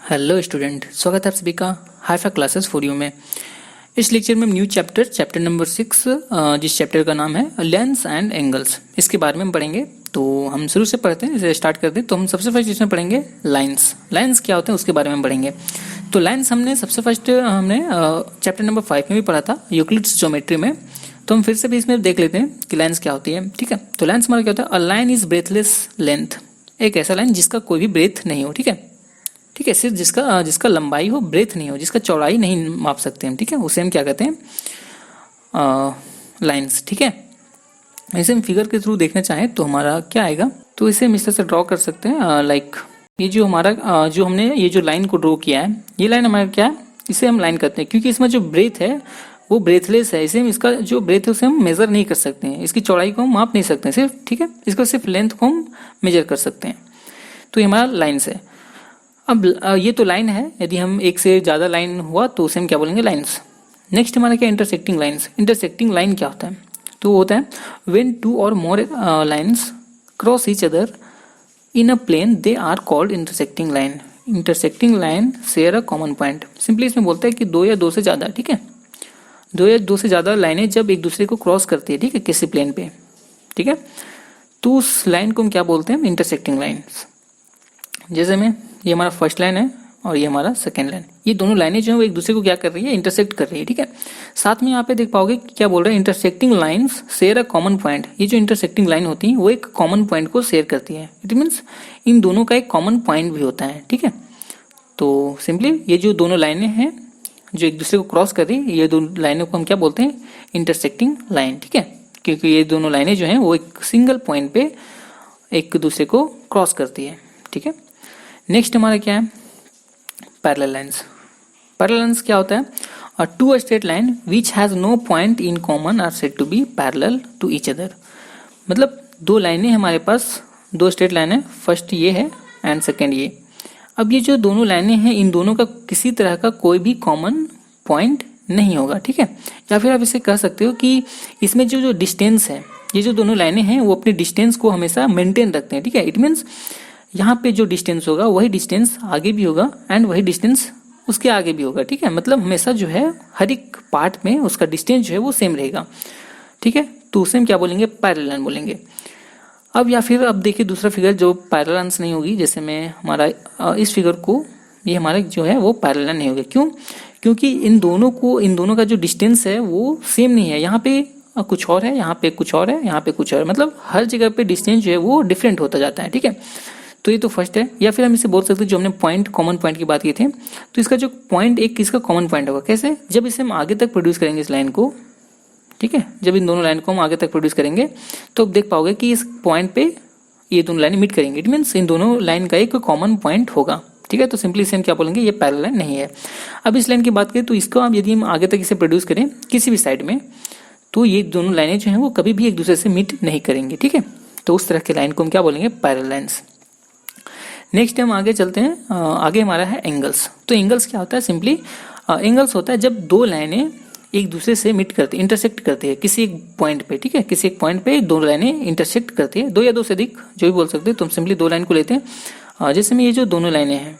Hello student, स्वागत है आप सभी का हाईफाई क्लासेस फॉर यू में। इस लेक्चर में न्यू चैप्टर नंबर 6, जिस चैप्टर का नाम है लेंस एंड एंगल्स, इसके बारे में हम पढ़ेंगे। तो हम शुरू से पढ़ते हैं, इसे स्टार्ट करते हैं। तो हम सबसे फर्स्ट इसमें पढ़ेंगे लाइंस क्या होते हैं उसके बारे में पढ़ेंगे। तो लाइंस हमने सबसे फर्स्ट चैप्टर नंबर 5 में भी पढ़ा था, यूक्लिड्स ज्योमेट्री में। तो हम फिर से भी इसमें देख लेते हैं कि लाइंस क्या होती है। ठीक है, तो लाइंस हमारा क्या होता है, a line is breathless length, एक ऐसा लाइन जिसका कोई भी ब्रेथ नहीं हो। ठीक है, सिर्फ जिसका लंबाई हो, ब्रेथ नहीं हो, जिसका चौड़ाई नहीं माप सकते हम। ठीक है, उसे हम क्या कहते हैं, लाइंस। ठीक है, इसे हम फिगर के थ्रू देखना चाहें तो हमारा क्या आएगा, तो इसे हम इस तरह से ड्रॉ कर सकते हैं। लाइक ये जो हमारा जो हमने ये जो लाइन को ड्रॉ किया है, ये लाइन हमारा क्या है, इसे हम लाइन करते हैं क्योंकि इसमें जो ब्रेथ है वो ब्रेथलेस है। इसे हम इसका जो ब्रेथ है उसे हम मेजर नहीं कर सकते हैं, इसकी चौड़ाई को हम माप नहीं सकते हैं सिर्फ। ठीक है, इसको सिर्फ लेंथ को हम मेजर कर सकते हैं। तो ये हमारा लाइन्स है। अब ये तो लाइन है, यदि हम एक से ज़्यादा लाइन हुआ तो उसे हम क्या बोलेंगे, लाइंस। नेक्स्ट हमारा क्या, इंटरसेक्टिंग लाइंस। इंटरसेक्टिंग लाइन क्या होता है, तो वो होता है when two or more lines cross each other in a plane they are called intersecting line. Intersecting line share a common point. Simply इसमें बोलता है कि दो या दो से ज़्यादा, ठीक है, दो या दो से ज़्यादा लाइनें जब एक दूसरे को क्रॉस करती है, ठीक है, किसी प्लेन पे, ठीक है, तो उस लाइन को हम क्या बोलते हैं, इंटरसेक्टिंग लाइन्स। जैसे में ये हमारा फर्स्ट लाइन है और ये हमारा सेकेंड लाइन, ये दोनों लाइनें जो है वो एक दूसरे को क्या कर रही है, इंटरसेक्ट कर रही है। ठीक है, साथ में यहाँ पे देख पाओगे क्या बोल रहा है, intersecting lines share a common point. ये जो इंटरसेक्टिंग लाइन होती है वो एक कॉमन पॉइंट को शेयर करती है। इट मीन्स इन दोनों का एक कॉमन पॉइंट भी होता है। ठीक है, तो सिंपली ये जो दोनों लाइनें हैं जो एक दूसरे को क्रॉस कर रही है, ये दोनों लाइनों को हम क्या बोलते हैं, इंटरसेक्टिंग लाइन। ठीक है, क्योंकि ये दोनों लाइनें जो हैं वो एक सिंगल पॉइंट पे एक दूसरे को क्रॉस करती है। ठीक है, नेक्स्ट हमारा क्या है, पैरेलल लाइंस। पैरेलल लाइंस क्या होता है, two straight line which has no point in common are said to be parallel to each other. मतलब दो लाइनें हमारे पास, दो स्ट्रेट लाइन है, फर्स्ट ये है एंड सेकेंड ये। अब ये जो दोनों लाइनें हैं, इन दोनों का किसी तरह का कोई भी कॉमन पॉइंट नहीं होगा। ठीक है, या फिर आप इसे कह सकते हो कि इसमें जो डिस्टेंस है, ये जो दोनों लाइनें हैं वो अपने डिस्टेंस को हमेशा मेंटेन रखते हैं। ठीक है, इट मीन्स यहाँ पे जो डिस्टेंस होगा वही डिस्टेंस आगे भी होगा एंड वही डिस्टेंस उसके आगे भी होगा। ठीक है, मतलब हमेशा जो है हर एक पार्ट में उसका डिस्टेंस जो है वो सेम रहेगा। ठीक है, तो उसे हम क्या बोलेंगे, पैरेलल लाइन बोलेंगे। अब या फिर अब देखिए दूसरा फिगर जो पैरेलल लाइंस नहीं होगी, जैसे मैं हमारा इस फिगर को, ये हमारा जो है वो पैरेलल लाइन नहीं होगा। क्यों, क्योंकि इन दोनों का जो डिस्टेंस है वो सेम नहीं है। यहाँ पे कुछ और है, यहाँ पे कुछ और है, यहाँ पे कुछ और है, मतलब हर जगह पे डिस्टेंस जो है वो डिफरेंट होता जाता है। ठीक है, तो ये तो फर्स्ट है। या फिर हम इसे बोल सकते हैं, जो हमने पॉइंट, कॉमन पॉइंट की बात की थी, तो इसका जो पॉइंट एक किसका कॉमन पॉइंट होगा, कैसे, जब इसे हम आगे तक प्रोड्यूस करेंगे इस लाइन को। ठीक है, जब इन दोनों लाइन को हम आगे तक प्रोड्यूस करेंगे तो आप देख पाओगे कि इस पॉइंट पे ये दोनों लाइन मीट करेंगे। इट मीन्स इन दोनों लाइन का एक कॉमन पॉइंट होगा। ठीक है, तो सिंपली इसे हम क्या बोलेंगे, ये पैरेलल लाइन नहीं है। अब इस लाइन की बात करें तो इसको अब यदि हम आगे तक इसे प्रोड्यूस करें किसी भी साइड में, तो ये दोनों लाइनें जो हैं वो कभी भी एक दूसरे से मीट नहीं करेंगी। ठीक है, तो उस तरह के लाइन को हम क्या बोलेंगे, पैरेलल लाइंस। नेक्स्ट हम आगे चलते हैं, आगे हमारा है एंगल्स। तो एंगल्स क्या होता है, सिंपली एंगल्स होता है जब दो लाइनें एक दूसरे से मीट करती, इंटरसेक्ट करती है किसी एक पॉइंट पे। ठीक है, किसी एक पॉइंट पे दो लाइनें इंटरसेक्ट करती है, दो या दो से अधिक, जो भी बोल सकते हैं। तो हम सिंपली दो लाइन को लेते हैं। जैसे में ये जो दोनों लाइनें हैं,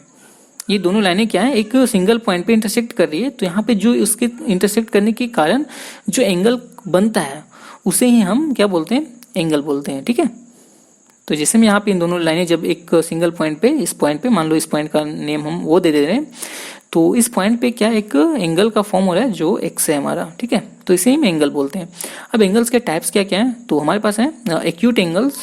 ये दोनों लाइनें क्या है, एक सिंगल पॉइंट पे इंटरसेक्ट कर रही है। तो यहाँ पे जो उसके इंटरसेक्ट करने के कारण जो एंगल बनता है उसे ही हम क्या बोलते हैं, एंगल बोलते हैं। ठीक है, तो जैसे में यहाँ पे इन दोनों लाइनें जब एक सिंगल पॉइंट पे, इस पॉइंट पे, मान लो इस पॉइंट का नेम हम वो दे रहे हैं, तो इस पॉइंट पे क्या एक एंगल का फॉर्म हो रहा है जो एक्स है हमारा। ठीक है, तो इसे हम एंगल बोलते हैं। अब एंगल्स के टाइप्स क्या क्या हैं, तो हमारे पास है acute angles,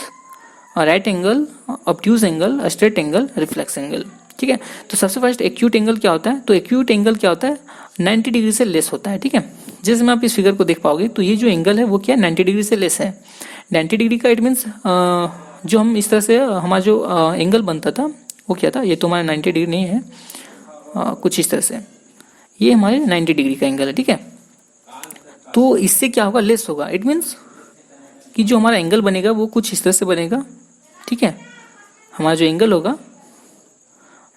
right angle, obtuse angle, straight angle, reflex angle. ठीक है, तो सबसे फर्स्ट एक्यूट एंगल क्या होता है, तो एक्यूट एंगल क्या होता है, 90 डिग्री से लेस होता है। ठीक है, जैसे में आप इस फिगर को देख पाओगे तो ये जो एंगल है वो क्या 90 डिग्री से लेस है। 90 डिग्री का इट मीन्स जो हम इस तरह से हमारा जो एंगल बनता था वो क्या था, ये तो हमारा 90 डिग्री नहीं है, कुछ इस तरह से ये हमारे 90 डिग्री का एंगल है। ठीक है, तो इससे क्या होगा, लेस होगा। इट मीन्स कि जो हमारा एंगल बनेगा वो कुछ इस तरह से बनेगा। ठीक है, हमारा जो एंगल होगा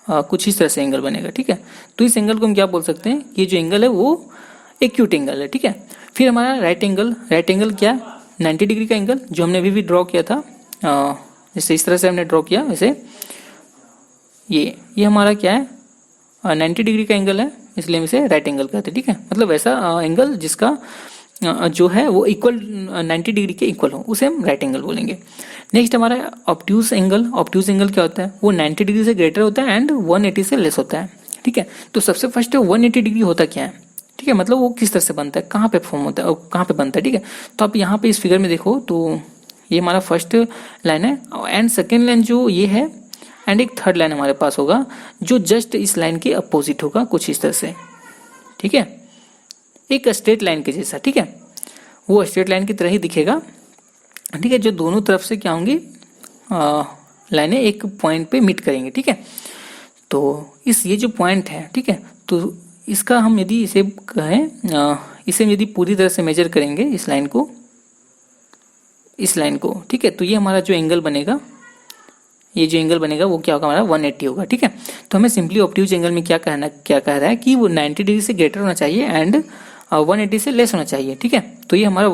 कुछ इस तरह से एंगल बनेगा। ठीक है, तो इस एंगल को हम क्या बोल सकते हैं, ये जो एंगल है वो एक्यूट एंगल है। ठीक है, फिर हमारा राइट एंगल क्या, 90 डिग्री का एंगल जो हमने अभी भी ड्रॉ किया था, जैसे इस तरह से हमने ड्रॉ किया, वैसे ये हमारा क्या है, 90 डिग्री का एंगल है, इसलिए हम इसे राइट एंगल कहते हैं, ठीक है। मतलब वैसा एंगल जिसका जो है वो इक्वल 90 डिग्री के इक्वल हो, उसे हम राइट एंगल बोलेंगे। नेक्स्ट हमारा ऑब्ट्यूज एंगल। ऑब्ट्यूज एंगल क्या होता है, वो 90 डिग्री से ग्रेटर होता है एंड 180 से लेस होता है, ठीक है। तो सबसे फर्स्ट 180 डिग्री होता क्या है, ठीक है, मतलब वो किस तरह से बनता है, कहाँ पे फॉर्म होता है और कहाँ पे बनता है, ठीक है। तो आप यहाँ पे इस फिगर में देखो तो ये हमारा फर्स्ट लाइन है एंड सेकेंड लाइन जो ये है एंड एक थर्ड लाइन हमारे पास होगा जो जस्ट इस लाइन के अपोजिट होगा, कुछ इस तरह से, ठीक है, एक स्ट्रेट लाइन के जैसा, ठीक है, वो स्ट्रेट लाइन की तरह ही दिखेगा, ठीक है, जो दोनों तरफ से क्या होंगी लाइनें एक पॉइंट पे मीट करेंगे, ठीक है। तो ये जो पॉइंट है, ठीक है, तो इसका हम यदि इसे कहें इसे यदि पूरी तरह से मेजर करेंगे इस लाइन को, ठीक है, तो ये हमारा जो एंगल बनेगा, ये जो एंगल बनेगा वो क्या होगा, हमारा 180 होगा, ठीक है। तो हमें सिंपली ऑब्ट्यूज एंगल में क्या कह रहा है कि वो 90 डिग्री से ग्रेटर होना चाहिए एंड 180 से लेस होना चाहिए, ठीक है। तो ये हमारा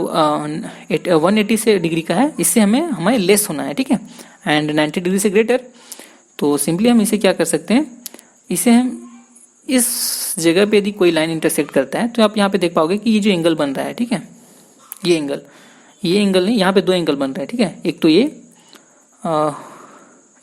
180 से डिग्री का है, इससे हमें लेस होना है, ठीक है, एंड 90 डिग्री से ग्रेटर। तो सिंपली हम इसे क्या कर सकते हैं, इसे हम इस जगह पे यदि कोई लाइन इंटरसेक्ट करता है तो आप यहाँ पे देख पाओगे कि ये जो एंगल बन रहा है, ठीक है, ये एंगल नहीं, यहाँ पे दो एंगल बन रहे हैं, ठीक है। एक तो ये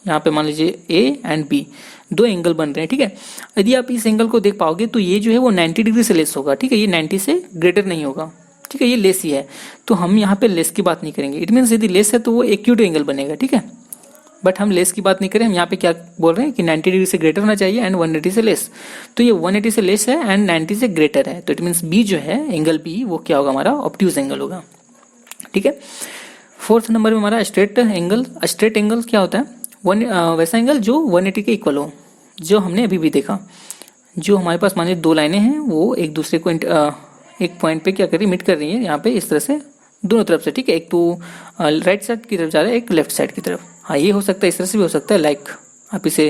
यहाँ पे मान लीजिए ए एंड बी, दो एंगल बन रहे हैं, ठीक है। यदि आप इस एंगल को देख पाओगे तो ये जो है वो 90 डिग्री से लेस होगा, ठीक है, ये 90 से ग्रेटर नहीं होगा, ठीक है, ये लेस ही है। तो हम यहाँ पे लेस की बात नहीं करेंगे, इट मीन्स यदि लेस है तो वो एक्यूट एंगल बनेगा, ठीक है, बट हम लेस की बात नहीं करें, हम यहाँ पे क्या बोल रहे हैं कि 90 डिग्री से ग्रेटर होना चाहिए एंड 180 से लेस। तो ये 180 से लेस है एंड 90 से ग्रेटर है, तो इट मीन्स बी जो है, एंगल बी, वो क्या होगा, हमारा ऑब्ट्यूज एंगल होगा, ठीक है। फोर्थ नंबर में हमारा स्ट्रेट एंगल। स्ट्रेट एंगल क्या होता है, वैसा एंगल जो 180 के इक्वल हो, जो हमने अभी भी देखा, जो हमारे पास मान लीजिए दो लाइनें हैं वो एक दूसरे को एक पॉइंट पे क्या कर रही है, मीट कर रही है यहाँ पे इस तरह से दोनों तरफ से, ठीक है, एक तो राइट साइड की तरफ जा रहा है, एक लेफ्ट साइड की तरफ। हाँ, ये हो सकता है, इस तरह से भी हो सकता है, लाइक आप इसे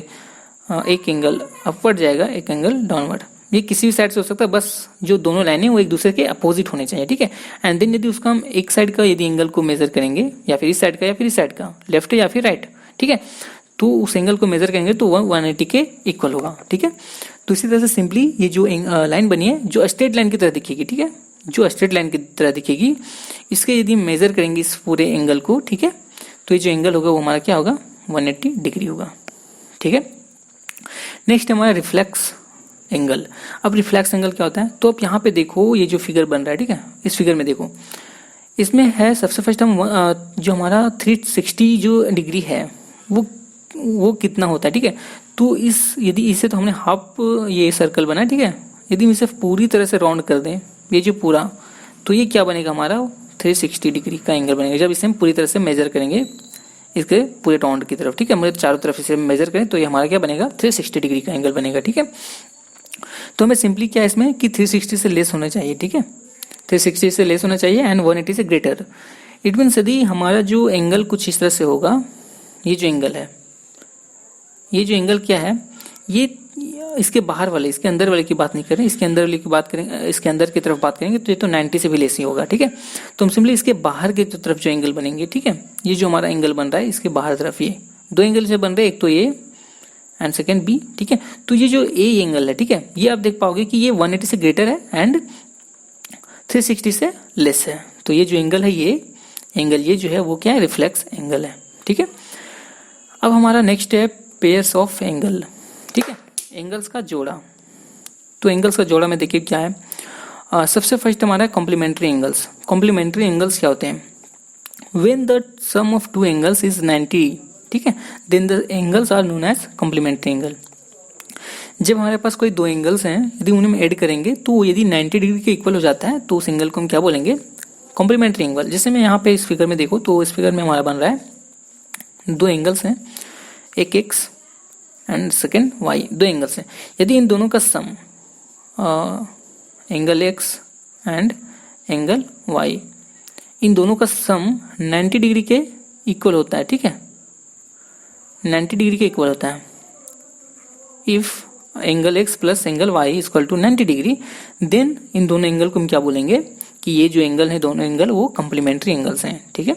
एक एंगल अपवर्ड जाएगा, एक एंगल डाउनवर्ड, ये किसी भी साइड से हो सकता है, बस जो दोनों लाइनें वो एक दूसरे के अपोजिट होने चाहिए, ठीक है। एंड देन यदि उसका हम एक साइड का यदि एंगल को मेजर करेंगे, या फिर इस साइड का या फिर इस साइड का, लेफ्ट या फिर राइट, ठीक है, तो उस एंगल को मेजर करेंगे तो 180 के इक्वल होगा, ठीक है। तो इसी तरह से सिंपली ये जो लाइन बनी है जो स्ट्रेट लाइन की तरह दिखेगी, ठीक है, जो स्ट्रेट लाइन की तरह दिखेगी, इसके यदि मेजर करेंगे इस पूरे एंगल को, ठीक है, तो ये जो एंगल होगा वो हमारा क्या होगा, 180 डिग्री होगा, ठीक है। नेक्स्ट हमारा रिफ्लेक्स एंगल। अब रिफ्लेक्स एंगल क्या होता है, तो आप यहाँ पे देखो ये जो फिगर बन रहा है, ठीक है, इस फिगर में देखो, इसमें है सबसे फर्स्ट हम जो हमारा 360 जो डिग्री है वो कितना होता है, ठीक है। तो यदि इसे तो हमने हाफ ये सर्कल बना है, ठीक है, यदि हम इसे पूरी तरह से राउंड कर दें ये जो पूरा, तो ये क्या बनेगा, हमारा 360 डिग्री का एंगल बनेगा जब इसे हम पूरी तरह से मेजर करेंगे इसके पूरे राउंड की तरफ, ठीक है, मतलब चारों तरफ इसे मेजर करें तो ये हमारा क्या बनेगा, 360 डिग्री का एंगल बनेगा, ठीक है। तो हमें सिंपली क्या इसमें कि 360 से लेस होना चाहिए, ठीक है, 360 से लेस होना चाहिए एंड 180 से ग्रेटर। इट मीन्स यदि हमारा जो एंगल कुछ इस तरह से होगा, ये जो एंगल है, ये जो एंगल क्या है, ये इसके बाहर वाले, इसके अंदर वाले की बात नहीं करें, इसके अंदर वाले की बात करेंगे, इसके अंदर की तरफ बात करेंगे तो ये तो 90 से भी लेस ही होगा, ठीक है। तो हम सिंपली इसके बाहर की तरफ जो एंगल बनेंगे, ठीक है, ये जो हमारा एंगल बन रहा है इसके बाहर तरफ, ये दो एंगल से बन रहे हैं, एक तो ए एंड सेकेंड बी, ठीक है। तो ये जो ए एंगल है, ठीक है, ये आप देख पाओगे कि ये 180 से ग्रेटर है एंड 360 से लेस है। तो ये जो एंगल है, ये एंगल ये जो है वो क्या है, रिफ्लेक्स एंगल है, ठीक है। अब हमारा नेक्स्ट है पेयर्स ऑफ एंगल, ठीक है, एंगल्स का जोड़ा। तो एंगल्स का जोड़ा में देखिए क्या है, सबसे फर्स्ट हमारा कॉम्प्लीमेंट्री एंगल्स। कॉम्प्लीमेंट्री एंगल्स क्या होते हैं, when the sum of two angles is 90, ठीक है, then the angles are known as complementary angle. जब हमारे पास कोई दो एंगल्स हैं, यदि उन्हें हम ऐड करेंगे तो यदि 90 डिग्री के इक्वल हो जाता है तो उस एंगल को हम क्या बोलेंगे, कॉम्प्लीमेंट्री एंगल। जैसे मैं यहाँ पे इस फिगर में देखो तो इस फिगर में हमारा बन रहा है दो एंगल्स हैं, एक एक्स एंड सेकेंड वाई, दो एंगल्स हैं। यदि इन दोनों का sum angle X and angle Y, इन दोनों का सम 90 डिग्री के इक्वल होता है, ठीक है, 90 डिग्री के इक्वल होता है। If angle x plus angle Y is equal to 90 degree, then इन दोनों एंगल को हम क्या बोलेंगे कि ये जो एंगल है, दोनों एंगल वो कॉम्प्लीमेंट्री एंगल्स हैं, ठीक है।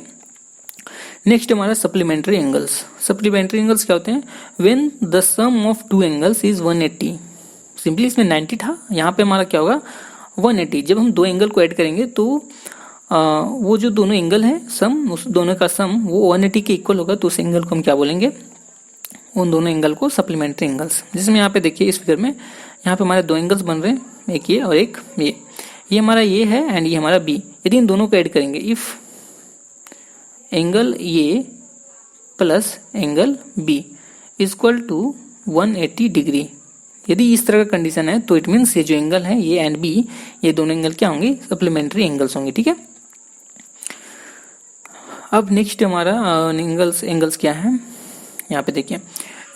नेक्स्ट हमारा सप्लीमेंट्री एंगल्स। सप्लीमेंट्री एंगल्स क्या होते हैं, when the sum of two angles is 180। Simply इसमें 90 था, यहाँ पे हमारा क्या होगा 180। जब हम दो एंगल को ऐड करेंगे तो वो जो दोनों एंगल हैं सम, उस दोनों का सम वो 180 के इक्वल होगा, तो उस एंगल को हम क्या बोलेंगे, उन दोनों एंगल को सप्लीमेंट्री एंगल्स। जिसमें यहाँ पे देखिए इस फिगर में यहाँ पे हमारे दो एंगल्स बन रहे हैं, एक ये और एक ये हमारा ये है एंड ये हमारा बी। यदि इन दोनों को ऐड करेंगे, if angle a plus angle b equal to 180 degree, यदि इस तरह का कंडीशन है तो इट मीन्स ये जो एंगल है ये एंड बी, ये दोनों एंगल क्या होंगे, सप्लीमेंट्री एंगल्स होंगे। ठीक है, अब नेक्स्ट हमारा एंगल्स क्या है, यहाँ पे देखिए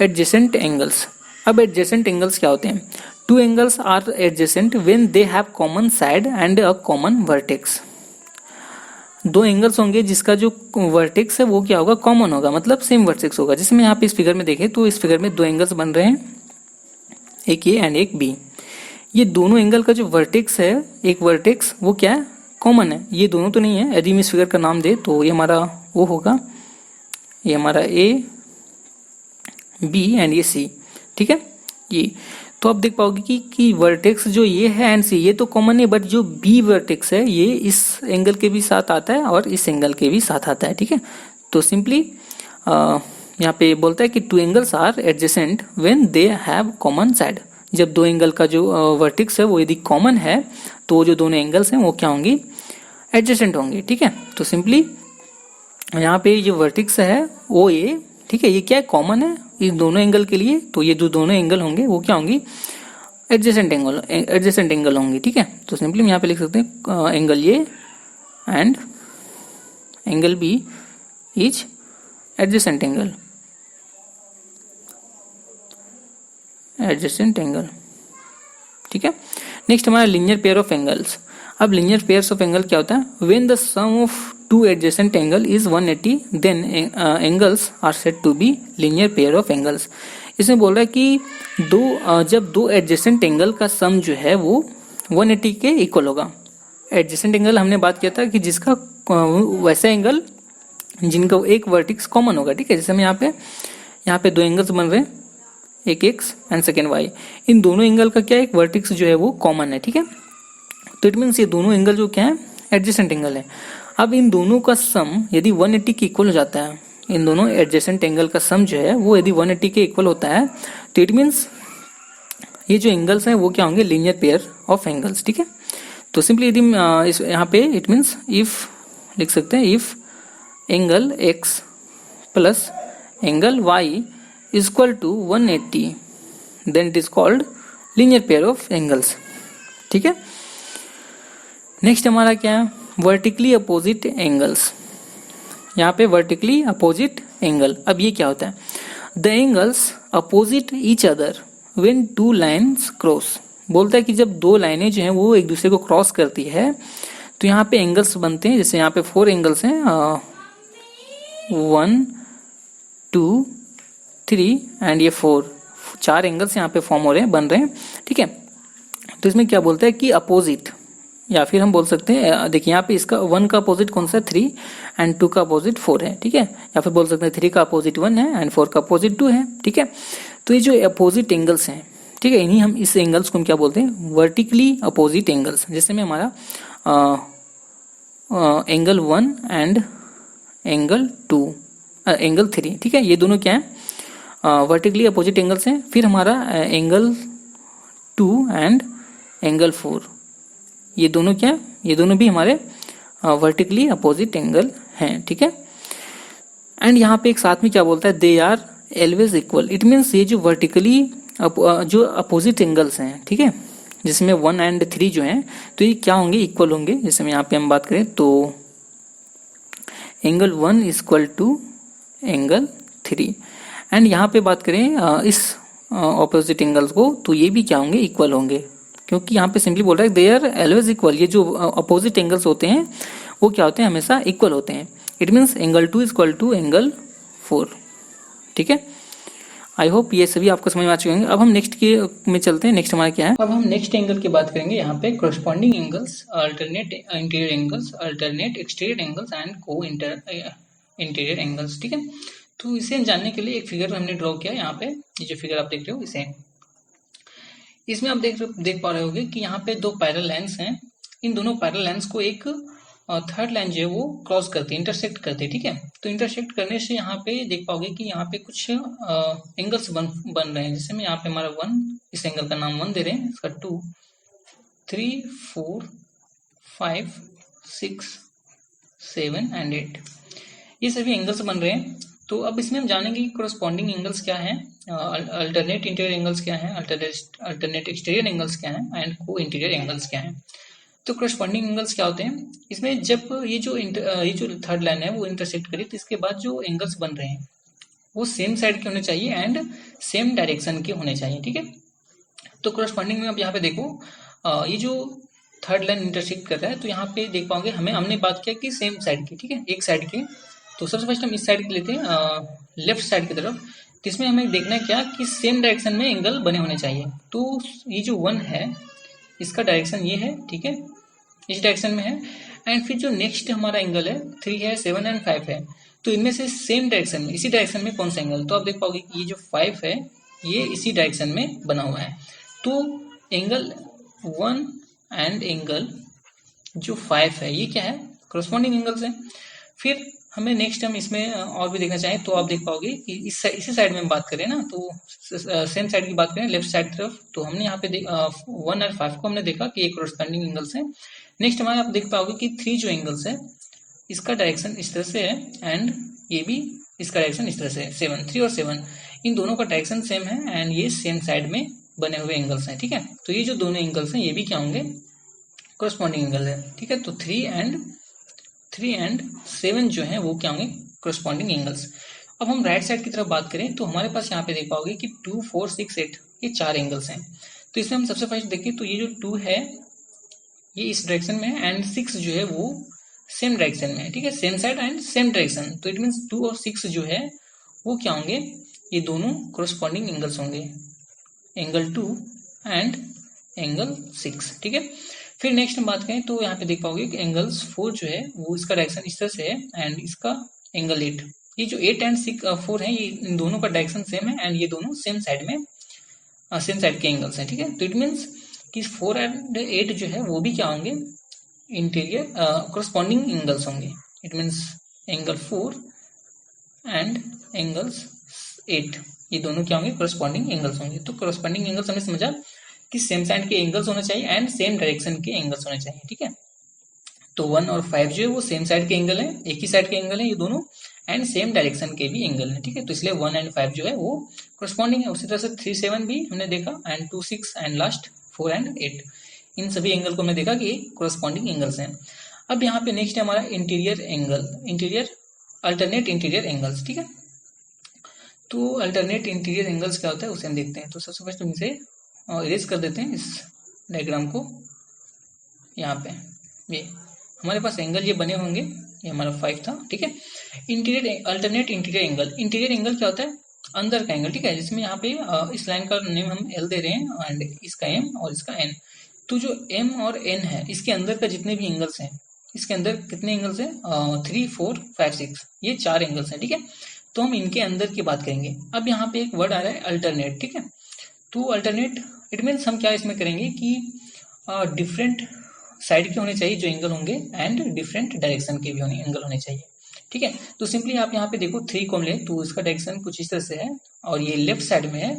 एडजेसेंट एंगल्स। अब एडजेसेंट एंगल्स क्या होते हैं, two angles are adjacent when they have common side and a common vertex. दो एंगल्स होंगे जिसका जो वर्टेक्स है वो क्या होगा, कॉमन होगा, मतलब सेम वर्टेक्स होगा। जिसमें यहाँ पे इस फिगर में देखें तो इस फिगर में दो एंगल्स बन रहे हैं, एक ए एंड एक बी। ये दोनों एंगल का जो वर्टेक्स है, एक वर्टेक्स वो क्या है, कॉमन है। ये दोनों तो नहीं है, यदि हम इस फिगर का नाम दे तो ये हमारा वो होगा, ये हमारा ए बी एंड ये सी। ठीक है, ये तो आप देख पाओगे कि वर्टेक्स जो ये है एंड सी ये तो कॉमन है, बट जो बी वर्टेक्स है ये इस एंगल के भी साथ आता है और इस एंगल के भी साथ आता है। ठीक है, तो सिंपली यहाँ पे बोलता है कि two angles are adjacent when they have common side. जब दो एंगल का जो वर्टेक्स है वो यदि कॉमन है तो जो दोनों एंगल्स हैं वो क्या होंगी, एडजेसेंट होंगे। ठीक है, तो सिंपली यहाँ पे जो वर्टेक्स है वो ये, ठीक है, ये क्या है, कॉमन है इन दोनों एंगल के लिए, तो ये जो दोनों एंगल होंगे वो क्या होंगी, एडजेसेंट एंगल होंगी। ठीक है, तो सिंपली हम यहाँ पे लिख सकते हैं angle a and angle b is adjacent angle, ठीक है। नेक्स्ट हमारा लीनियर पेयर ऑफ एंगल्स। अब लीनियर पेयर्स ऑफ एंगल क्या होता है, when the sum of two adjacent angle is 180 then angles are said to be linear pair of angles. इसमें बोल रहा है कि जब दो एडजेसेंट एंगल का सम जो है वो 180 के इक्वल होगा। एडजेसेंट एंगल हमने बात किया था कि जिसका वैसा एंगल जिनका एक वर्टेक्स कॉमन होगा। ठीक है, जैसे हम यहाँ पे दो एंगल्स बन रहे हैं, एक एक्स एंड सेकेंड वाई, इन दोनों एंगल का क्या एक वर्टेक्स जो है वो कॉमन है। ठीक है, तो इट मीन्स ये दोनों एंगल जो क्या है, एडजेसेंट एंगल है। अब इन दोनों का सम यदि 180 के इक्वल हो जाता है, इन दोनों एडजेसेंट एंगल का सम जो है वो यदि 180 के इक्वल होता है, तो इट मीन्स ये जो एंगल्स हैं वो क्या होंगे, लीनियर पेयर ऑफ एंगल्स। ठीक है, तो सिंपली यदि यहाँ पे इट मीन्स इफ लिख सकते हैं, if angle x plus angle y is equal to 180 then it is called linear pair of angles। ठीक है, नेक्स्ट हमारा क्या है, वर्टिकली अपोजिट एंगल्स। यहाँ पे वर्टिकली अपोजिट एंगल, अब ये क्या होता है, the angles opposite each other when two lines cross. बोलता है कि जब दो लाइनें जो हैं वो एक दूसरे को क्रॉस करती है तो यहाँ पे एंगल्स बनते हैं। जैसे यहाँ पे 4 एंगल्स हैं, 1 2 3 एंड ये 4 एंगल्स यहाँ पे फॉर्म हो रहे हैं, बन रहे हैं। ठीक है, तो इसमें क्या बोलता है कि अपोजिट, या फिर हम बोल सकते हैं, देखिए यहाँ पे इसका 1 का अपोजिट कौन सा है, 3 एंड 2 का अपोजिट 4 है। ठीक है, या फिर बोल सकते हैं 3 का अपोजिट 1 है एंड 4 का अपोजिट 2 है। ठीक है, तो ये जो अपोजिट एंगल्स हैं, ठीक है, इन्हीं हम इस एंगल्स को हम क्या बोलते हैं, वर्टिकली अपोजिट एंगल्स। जैसे में हमारा एंगल 1 एंड एंगल 2 एंगल 3, ठीक है, ये दोनों क्या है, वर्टिकली अपोजिट एंगल्स हैं। फिर हमारा एंगल 2 एंड एंगल 4, ये दोनों क्या है, ये दोनों भी हमारे वर्टिकली अपोजिट एंगल हैं। ठीक है, एंड यहाँ पे एक साथ में क्या बोलता है, they are always equal. It means ये जो वर्टिकली जो अपोजिट एंगल्स हैं, ठीक है, जिसमें 1 एंड 3 जो हैं, तो ये क्या होंगे, इक्वल होंगे। जैसे में यहाँ पे हम बात करें तो angle 1 is equal to angle 3, and यहाँ पे बात करें इस ऑपोजिट एंगल्स को, तो ये भी क्या होंगे, इक्वल होंगे, क्योंकि यहाँ पे सिंपली बोल रहा है दे आर ऑलवेज इक्वल। ये जो अपोजिट एंगल्स होते हैं वो क्या होते हैं, हमेशा इक्वल होते हैं। It means angle 2 is equal to angle 4। ठीक है, आई होप ये सभी आपको समझ में आ चुके होंगे। अब हम नेक्स्ट के में चलते हैं। नेक्स्ट हमारा क्या है, अब हम नेक्स्ट एंगल की बात करेंगे। यहाँ पे corresponding angles, alternate interior angles, alternate exterior angles and को इंटीरियर एंगल्स। ठीक है, तो इसे जानने के लिए एक फिगर हमने ड्रॉ किया। यहाँ पे ये जो फिगर आप देख रहे हो, इसे इसमें आप देख पा रहे होगे कि यहाँ पे दो पैरेलल लाइंस हैं। इन दोनों पैरेलल लाइंस को एक थर्ड लाइन जो है वो क्रॉस करती है, इंटरसेक्ट करती है, ठीक है। तो इंटरसेक्ट करने से यहाँ पे देख पाओगे कि यहाँ पे कुछ एंगल्स बन रहे हैं। जैसे में यहाँ पे हमारा 1, इस एंगल का नाम 1 दे रहे हैं, इसका 2, 3, 4, 5, 6, 7 एंड 8, ये सभी एंगल्स बन रहे हैं। तो अब इसमें हम जानेंगे कि कोरस्पॉन्डिंग एंगल्स क्या हैं, अल्टरनेट इंटीरियर एंगल्स क्या हैं, अल्टरनेट एक्सटीरियर एंगल्स क्या हैं एंड को इंटीरियर एंगल्स क्या हैं। तो कोरस्पॉन्डिंग एंगल्स क्या होते हैं, इसमें जब ये जो थर्ड लाइन है वो इंटरसेक्ट करे तो इसके बाद जो एंगल्स बन रहे हैं वो सेम साइड के होने चाहिए एंड सेम डायरेक्शन के होने चाहिए, ठीक है। तो कोरस्पॉन्डिंग में अब यहाँ पे देखो, ये जो थर्ड लाइन इंटरसेक्ट कर रहा है तो यहाँ पे देख पाओगे हमने बात किया कि सेम साइड की, ठीक है, एक साइड के। तो सबसे फर्स्ट हम इस साइड के लेते हैं, लेफ्ट साइड की तरफ। तो इसमें हमें देखना है क्या कि सेम डायरेक्शन में एंगल बने होने चाहिए। तो ये जो 1 है इसका डायरेक्शन ये है, ठीक है, इस डायरेक्शन में है। एंड फिर जो नेक्स्ट हमारा एंगल है 3 है, 7 एंड 5 है। तो इनमें से सेम डायरेक्शन में, इसी डायरेक्शन में कौन सा एंगल, तो आप देख पाओगे कि ये जो 5 है ये इसी डायरेक्शन में बना हुआ है। तो एंगल 1 एंड एंगल जो 5 है ये क्या है, कोरस्पॉन्डिंग एंगल्स है। फिर हमें नेक्स्ट हम इसमें और भी देखना चाहें तो आप देख पाओगे कि इसी साइड में हम बात करें ना, तो सेम साइड की बात करें लेफ्ट साइड तरफ, तो हमने यहाँ पे 1 और 5 को हमने देखा कि ये कोरस्पॉन्डिंग एंगल्स हैं। नेक्स्ट हमारे आप देख पाओगे कि 3 जो एंगल्स है इसका डायरेक्शन इस तरह से है एंड ये भी इसका डायरेक्शन इस तरह से है। 3 और 7 इन दोनों का डायरेक्शन सेम है एंड ये सेम साइड में बने हुए एंगल्स हैं, ठीक है। तो ये जो दोनों एंगल्स हैं ये भी क्या होंगे, कोरस्पॉन्डिंग एंगल है, ठीक है। तो 3 एंड 7 जो है वो क्या होंगे, कोरस्पॉन्डिंग एंगल्स। अब हम राइट साइड की तरफ बात करें तो हमारे पास यहाँ पे देख पाओगे कि 2, 4, 6, 8 ये 4 एंगल्स हैं। तो इसमें हम सबसे फर्स्ट देखें तो ये जो 2 है ये इस डायरेक्शन में है एंड 6 जो है वो सेम डायरेक्शन में है, ठीक है, same side and same direction. तो इट मीन्स 2 और 6 जो है वो क्या होंगे, ये दोनों कोरस्पॉन्डिंग एंगल्स होंगे, एंगल 2 एंड एंगल 6, ठीक है। फिर नेक्स्ट हम बात करें तो यहाँ पे देख पाओगे कि एंगल्स 4 जो है वो इसका डायरेक्शन इस तरह से है एंड इसका एंगल 8, ये जो 8 एंड 4 है ये इन दोनों का डायरेक्शन सेम है एंड ये दोनों सेम साइड में सेम साइड के एंगल्स हैं, ठीक है। तो इट मीन्स कि 4 एंड 8 जो है वो भी क्या होंगे, इंटीरियर कोरस्पॉन्डिंग एंगल्स होंगे। It means angle 4 and angles 8 ये दोनों क्या होंगे, कोरस्पॉन्डिंग एंगल्स होंगे। तो कोरस्पॉन्डिंग एंगल्स हमने समझा कि सेम साइड के एंगल्स होने चाहिए एंड सेम डायरेक्शन के एंगल्स होने चाहिए, ठीक है। तो 1 और 5 जो है वो सेम साइड के एंगल है, एक ही साइड के एंगल है ये दोनों एंड सेम डायरेक्शन के भी एंगल है, ठीक है। तो इसलिए 1 एंड 5 जो है वो कोरस्पॉन्डिंग है। उसी तरह से 3, 7 भी हमने देखा एंड 2, 6 एंड लास्ट 4 एंड 8 इन सभी एंगल को हमने देखा कि कोरस्पॉन्डिंग एंगल्स हैं। अब यहाँ पे नेक्स्ट है हमारा interior angle, interior alternate interior angles, ठीक है। तो अल्टरनेट इंटीरियर एंगल्स क्या होता है उसे हम देखते हैं। तो सबसे फर्स्ट हम इसे इरेज कर देते हैं इस डायग्राम को। यहाँ पे ये हमारे पास एंगल ये बने होंगे, ये हमारा 5 था, ठीक है। Interior alternate interior angle, interior angle क्या होता है, अंदर का एंगल, ठीक है। जिसमें यहाँ पे इस लाइन का नेम हम एल दे रहे हैं एंड इसका एम और इसका एन। तो जो एम और एन है इसके अंदर का जितने भी एंगल्स हैं, इसके अंदर कितने एंगल्स हैं, 3, 4, 5, 6 ये 4 एंगल्स हैं, ठीक है। तो हम इनके अंदर की बात करेंगे। अब यहाँ पे एक वर्ड आ रहा है अल्टरनेट, ठीक है। तो अल्टरनेट इट मीन्स हम क्या इसमें करेंगे कि डिफरेंट साइड के होने चाहिए जो एंगल होंगे एंड डिफरेंट डायरेक्शन के भी एंगल होने चाहिए, ठीक है। तो सिंपली आप यहाँ पे देखो 3 को ले तो इसका डायरेक्शन कुछ इस तरह से है और ये लेफ्ट साइड में है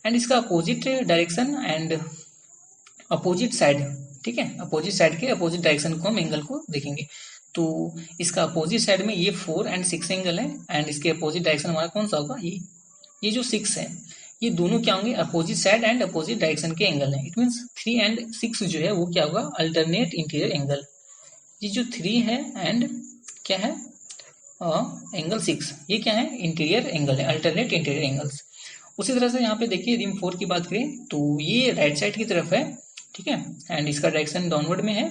एंड इसका opposite direction and opposite side, ठीक है, अपोजिट साइड के अपोजिट डायरेक्शन को हम एंगल को देखेंगे। तो इसका अपोजिट साइड में ये 4 एंड 6 एंगल है एंड इसके अपोजिट डायरेक्शन हमारा कौन सा होगा, ये जो 6 है ये दोनों क्या होंगे, opposite side and opposite direction के एंगल है। इट मीन्स 3 एंड 6 जो है वो क्या होगा, अल्टरनेट इंटीरियर एंगल। ये जो 3 है एंड क्या है एंगल 6 ये क्या है, इंटीरियर एंगल है, अल्टरनेट इंटीरियर एंगल्स। उसी तरह से यहाँ पे देखिए यदि हम 4 की बात करें तो ये राइट साइड की तरफ है, ठीक है, एंड इसका डायरेक्शन डाउनवर्ड में है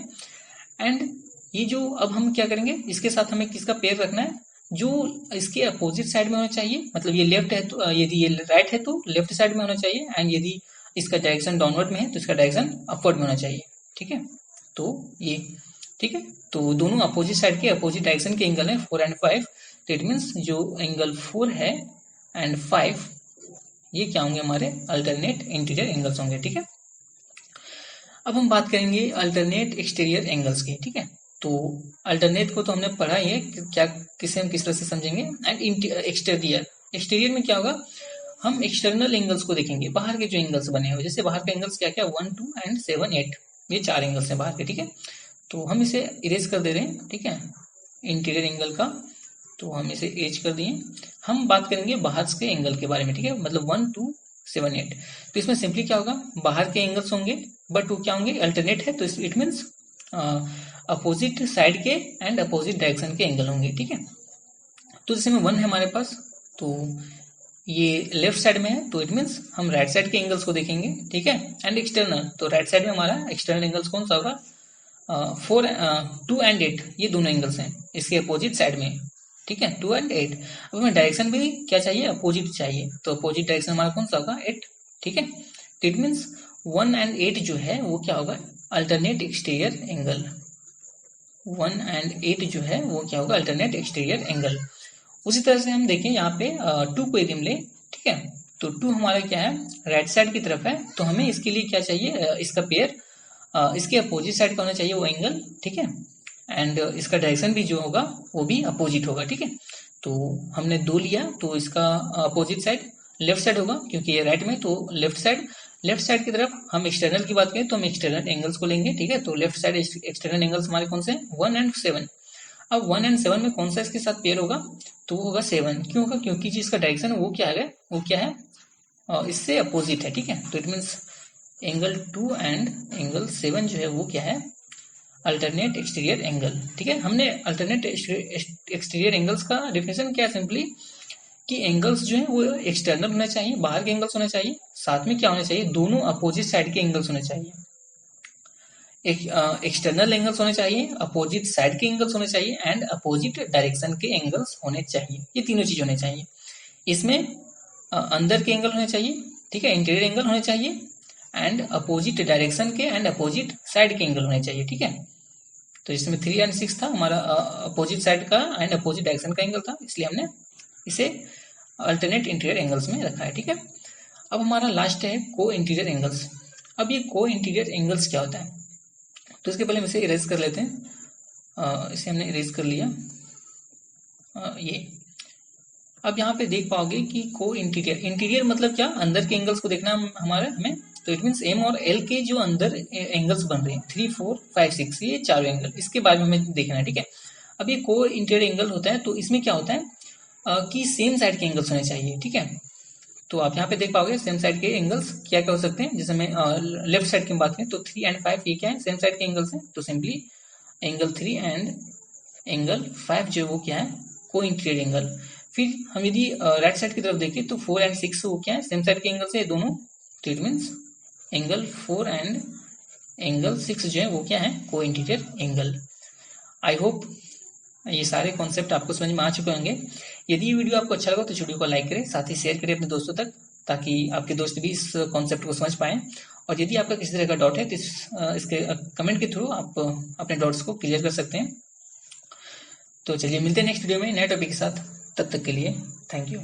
एंड ये जो अब हम क्या करेंगे इसके साथ हमें किसका पेयर रखना है, जो इसके अपोजिट साइड में होना चाहिए, मतलब ये लेफ्ट है तो यदि ये राइट है तो लेफ्ट साइड में होना चाहिए एंड यदि इसका डायरेक्शन डाउनवर्ड में है तो इसका डायरेक्शन अपवर्ड में होना चाहिए, ठीक है। तो ये ठीक है, तो दोनों अपोजिट साइड के अपोजिट डायरेक्शन के एंगल है 4 एंड 5। तो इट मीन्स जो एंगल 4 है एंड 5 ये क्या होंगे, हमारे अल्टरनेट इंटीरियर एंगल्स होंगे, ठीक है। अब हम बात करेंगे अल्टरनेट एक्सटीरियर एंगल्स की, ठीक है। तो अल्टरनेट को तो हमने पढ़ा ही है क्या, किसे हम किस तरह से समझेंगे। एंड एक्सटीरियर, एक्सटीरियर में क्या होगा, हम एक्सटर्नल एंगल्स को देखेंगे, बाहर के जो एंगल्स बने हुए, जैसे बाहर के एंगल्स क्या क्या 1, 2 एंड 7, 8, ये 4 एंगल्स हैं बाहर के, ठीक है। तो हम इसे इरेज कर दे रहे हैं, ठीक है, इंटीरियर एंगल का। तो हम इसे एज कर दिए। हम बात करेंगे बाहर के एंगल के बारे में, ठीक है, मतलब 1, 2, 7, 8। तो इसमें सिंपली क्या होगा, बाहर के एंगल्स होंगे बट वो क्या होंगे, अल्टरनेट है, तो इट मीन्स अपोजिट साइड के एंड अपोजिट डायरेक्शन के एंगल होंगे, ठीक है। तो जैसे में 1 है हमारे पास, तो ये लेफ्ट साइड में है, तो इट मीन्स हम राइट साइड के एंगल्स को देखेंगे, ठीक है। एंड एक्सटर्नल, तो राइट साइड में हमारा एक्सटर्नल एंगल्स कौन सा होगा, 2 एंड 8, ये दोनों एंगल्स हैं इसके अपोजिट साइड में, ठीक है, 2 एंड 8। अब हमें डायरेक्शन भी क्या चाहिए, अपोजिट चाहिए, तो अपोजिट डायरेक्शन हमारा कौन सा होगा, 8, ठीक है। तो इट मीन्स 1 एंड 8 जो है वो क्या होगा, अल्टरनेट एक्सटीरियर एंगल। 1 एंड 8 जो है वो क्या होगा, अल्टरनेट एक्सटीरियर एंगल। उसी तरह से हम देखें यहाँ पे 2 को यदि हम ले, ठीक है, तो 2 हमारा क्या है, राइट साइड की तरफ है, तो हमें इसके लिए क्या चाहिए, इसका पेयर इसके अपोजिट साइड का होना चाहिए वो एंगल, ठीक है। एंड इसका डायरेक्शन भी जो होगा वो भी अपोजिट होगा, ठीक है। तो हमने 2 लिया, तो इसका अपोजिट साइड लेफ्ट साइड होगा, क्योंकि ये राइट में, तो लेफ्ट साइड की तरफ हम एक्सटर्नल की बात करें तो हम एक्सटर्नल एंगल्स को लेंगे, ठीक है। तो लेफ्ट साइड एक्सटर्नल एंगल्स हमारे कौन से, 1 एंड 7। अब 1 एंड 7 में कौन सा इसके साथ पेयर होगा, तो वो होगा 7। क्यों होगा, क्योंकि जिसका डायरेक्शन है वो क्या है, इससे अपोजिट है, ठीक है। तो it means angle 2 and angle 7 जो है वो क्या है, अल्टरनेट एक्सटीरियर एंगल, ठीक है। हमने अल्टरनेट एक्सटीरियर एंगल्स का डेफिनेशन क्या है, सिंपली कि एंगल्स जो है वो एक्सटर्नल होने चाहिए, बाहर के एंगल्स होने चाहिए, साथ में क्या होने चाहिए, दोनों अपोजिट साइड के एंगल्स होने चाहिए। एक्सटर्नल एंगल्स होने चाहिए, अपोजिट साइड के एंगल्स होने चाहिए एंड अपोजिट डायरेक्शन के एंगल्स होने चाहिए, ये तीनों चीज होने चाहिए। इसमें अंदर के एंगल होने चाहिए, ठीक है, इंटीरियर एंगल होने चाहिए एंड अपोजिट डायरेक्शन के एंड अपोजिट साइड के एंगल होने चाहिए, ठीक है। तो इसमें 3 एंड 6 था हमारा अपोजिट साइड का एंड अपोजिट डायरेक्शन का एंगल था, इसलिए हमने इसे अल्टरनेट इंटीरियर एंगल्स में रखा है, ठीक है। अब हमारा लास्ट है को इंटीरियर एंगल्स। अब ये को इंटीरियर एंगल्स क्या होता है, तो इसके पहले हम इसे इरेज कर लेते हैं। इसे हमने इरेज कर लिया, ये। अब यहाँ पे देख पाओगे कि को इंटीरियर, इंटीरियर मतलब क्या, अंदर के एंगल्स को देखना हमारा हमें, तो इट मीन्स एम और एल के जो अंदर एंगल्स बन रहे हैं 3, 4, 5, 6, ये 4 एंगल, इसके बारे में हमें देखना है, ठीक है। अब ये को इंटीरियर एंगल होता है, तो इसमें क्या होता है कि सेम साइड के एंगल्स होने चाहिए, ठीक है। तो आप यहाँ पे देख पाओगे सेम साइड के एंगल्स क्या क्या हो सकते हैं, जैसे मैं लेफ्ट साइड की बात करें तो 3 एंड 5 ये क्या है, सेम साइड के एंगल्स हैं, तो सिंपली एंगल 3 एंड एंगल 5 जो है वो क्या है, को इंटीरियर एंगल। फिर हम यदि राइट साइड की तरफ देखें तो 4 एंड 6 वो क्या है, सेम साइड के एंगल्स है दोनों, तो it means angle 4 and angle 6 जो है वो क्या है, को इंटीरियर एंगल। आई होप ये सारे कॉन्सेप्ट आपको समझ में आ चुके होंगे। यदि ये वीडियो आपको अच्छा लगा तो वीडियो को लाइक करें, साथ ही शेयर करें अपने दोस्तों तक, ताकि आपके दोस्त भी इस कॉन्सेप्ट को समझ पाएं। और यदि आपका किसी तरह का डाउट है तो इसके कमेंट के थ्रू आप अपने डाउट्स को क्लियर कर सकते हैं। तो चलिए मिलते हैं नेक्स्ट वीडियो में नए टॉपिक के साथ, तब तक के लिए थैंक यू।